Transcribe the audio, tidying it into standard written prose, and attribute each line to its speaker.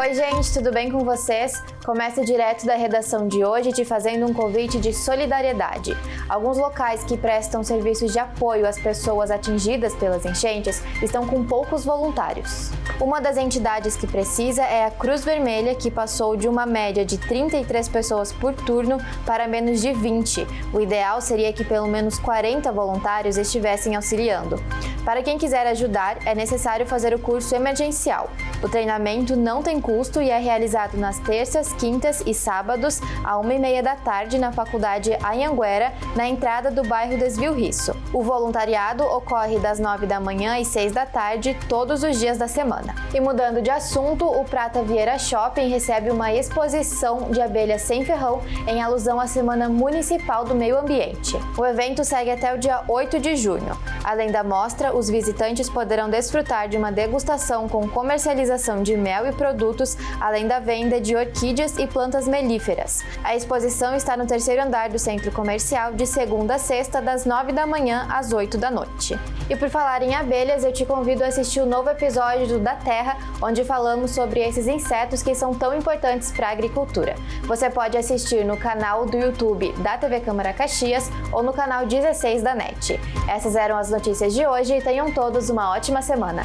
Speaker 1: Oi gente, tudo bem com vocês? Começo direto da redação de hoje te fazendo um convite de solidariedade. Alguns locais que prestam serviços de apoio às pessoas atingidas pelas enchentes estão com poucos voluntários. Uma das entidades que precisa é a Cruz Vermelha, que passou de uma média de 33 pessoas por turno para menos de 20. O ideal seria que pelo menos 40 voluntários estivessem auxiliando. Para quem quiser ajudar, é necessário fazer o curso emergencial. O treinamento não tem custo e é realizado nas terças, quintas e sábados, às 1h30 da tarde, na Faculdade Anhanguera, na entrada do bairro Desvio Risso. O voluntariado ocorre das 9 da manhã às 6 da tarde, todos os dias da semana. E mudando de assunto, o Prata Vieira Shopping recebe uma exposição de abelhas sem ferrão em alusão à Semana Municipal do Meio Ambiente. O evento segue até o dia 8 de junho. Além da mostra, os visitantes poderão desfrutar de uma degustação com comercialização de mel e produtos, além da venda de orquídeas e plantas melíferas. A exposição está no terceiro andar do Centro Comercial, de segunda a sexta, das 9 da manhã às 8 da noite. E por falar em abelhas, eu te convido a assistir o novo episódio do Da Terra, onde falamos sobre esses insetos que são tão importantes para a agricultura. Você pode assistir no canal do YouTube da TV Câmara Caxias ou no canal 16 da NET. Essas eram as notícias de hoje e tenham todos uma ótima semana.